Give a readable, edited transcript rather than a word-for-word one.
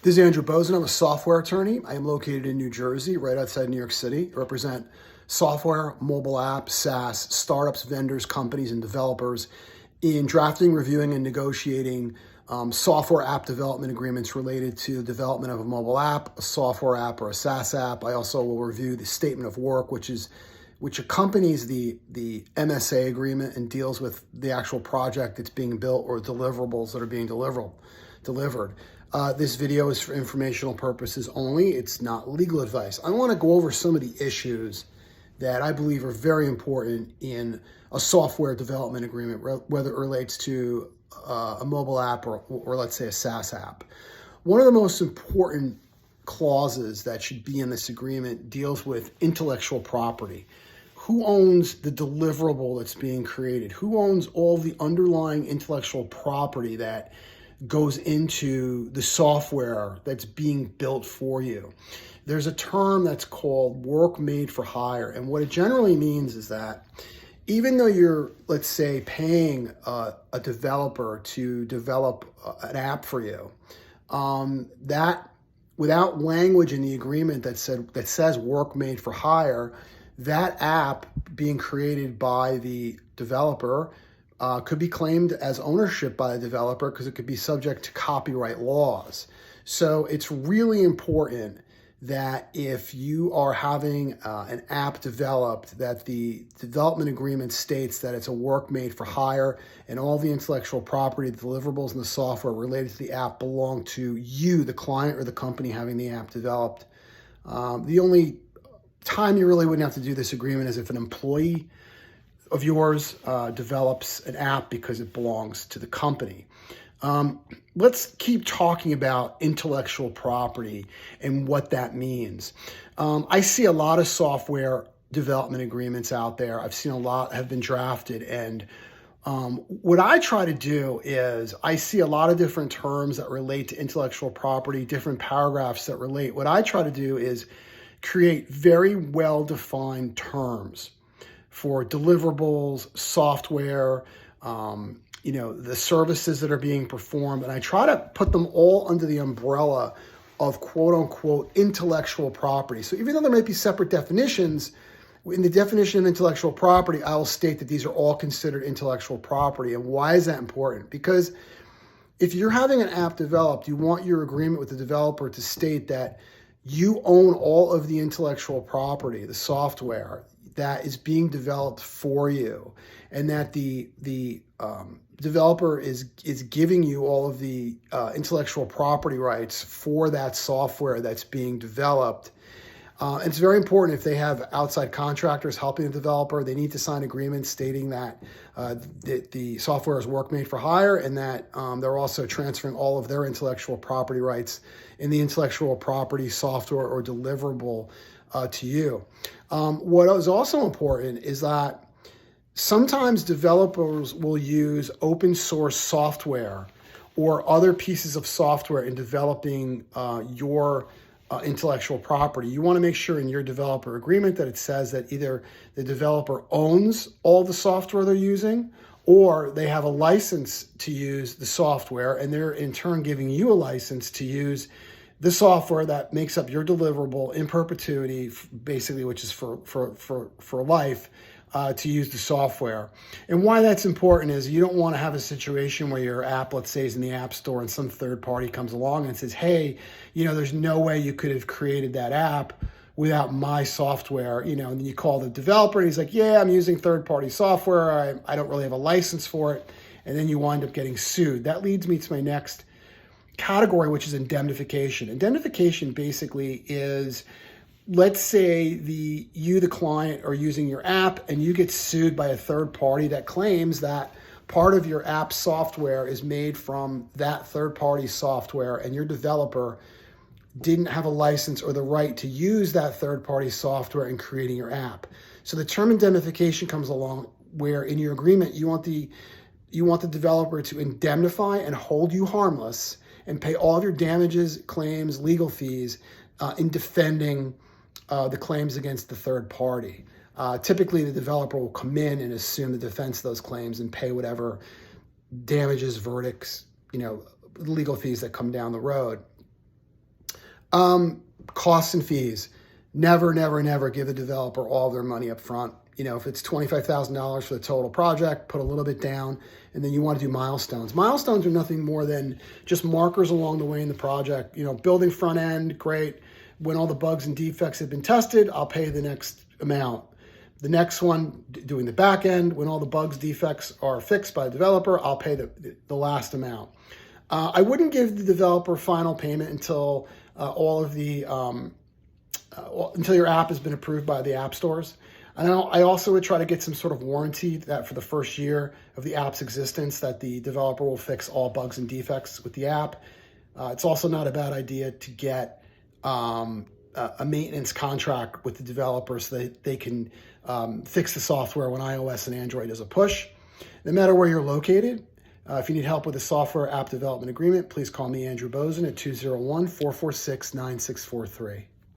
This is Andrew Bosin. I'm a software attorney. I am located in New Jersey, right outside New York City. I represent software, mobile apps, SaaS, startups, vendors, companies, and developers in drafting, reviewing, and negotiating software app development agreements related to the development of a mobile app, a software app, or a SaaS app. I also will review the statement of work, which accompanies the MSA agreement and deals with the actual project that's being built or deliverables that are being delivered. This video is for informational purposes only. It's not legal advice. I want to go over some of the issues that I believe are very important in a software development agreement, whether it relates to a mobile app or let's say a SaaS app. One of the most important clauses that should be in this agreement deals with intellectual property. Who owns the deliverable that's being created? Who owns all the underlying intellectual property that goes into the software that's being built for you? There's a term that's called work made for hire. And what it generally means is that even though you're, let's say, paying a developer to develop an app for you, that without language in the agreement that says work made for hire, that app being created by the developer could be claimed as ownership by the developer because it could be subject to copyright laws. So it's really important that if you are having an app developed, that the development agreement states that it's a work made for hire and all the intellectual property, the deliverables, and the software related to the app belong to you, the client or the company having the app developed. The only time you really wouldn't have to do this agreement is if an employee of yours develops an app because it belongs to the company. Let's keep talking about intellectual property and what that means. I see a lot of software development agreements out there. I've seen a lot have been drafted, and what I try to do is I see a lot of different terms that relate to intellectual property, different paragraphs that relate. What I try to do is create very well-defined terms for deliverables, software, the services that are being performed. And I try to put them all under the umbrella of quote unquote intellectual property. So even though there might be separate definitions, in the definition of intellectual property, I will state that these are all considered intellectual property. And why is that important? Because if you're having an app developed, you want your agreement with the developer to state that you own all of the intellectual property, the software that is being developed for you, and that the developer is giving you all of the intellectual property rights for that software that's being developed. And it's very important if they have outside contractors helping the developer, they need to sign agreements stating that the software is work made for hire and that they're also transferring all of their intellectual property rights in the intellectual property software or deliverable to you. What is also important is that sometimes developers will use open source software or other pieces of software in developing your intellectual property. You want to make sure in your developer agreement that it says that either the developer owns all the software they're using, or they have a license to use the software and they're in turn giving you a license to use the software that makes up your deliverable in perpetuity, basically, which is for life, to use the software. And why that's important is you don't want to have a situation where your app, let's say, is in the App Store and some third party comes along and says, hey, there's no way you could have created that app without my software, and then you call the developer and he's like, yeah, I'm using third party software. I don't really have a license for it. And then you wind up getting sued. That leads me to my next category, which is indemnification. Indemnification basically is, let's say the client are using your app and you get sued by a third party that claims that part of your app software is made from that third party software and your developer didn't have a license or the right to use that third party software in creating your app. So the term indemnification comes along where in your agreement you want the developer to indemnify and hold you harmless and pay all of your damages, claims, legal fees in defending the claims against the third party. Typically, the developer will come in and assume the defense of those claims and pay whatever damages, verdicts, legal fees that come down the road. Costs and fees. Never, never, never give the developer all their money up front. If it's $25,000 for the total project, put a little bit down, and then you want to do milestones. Milestones are nothing more than just markers along the way in the project. Building front end, great. When all the bugs and defects have been tested, I'll pay the next amount. The next one, doing the back end, when all the bugs, defects are fixed by the developer, I'll pay the last amount. I wouldn't give the developer final payment until until your app has been approved by the app stores. And I also would try to get some sort of warranty that for the first year of the app's existence that the developer will fix all bugs and defects with the app. It's also not a bad idea to get a maintenance contract with the developer so that they can fix the software when iOS and Android is a push. No matter where you're located, if you need help with a software app development agreement, please call me, Andrew Bosin, at 201-446-9643.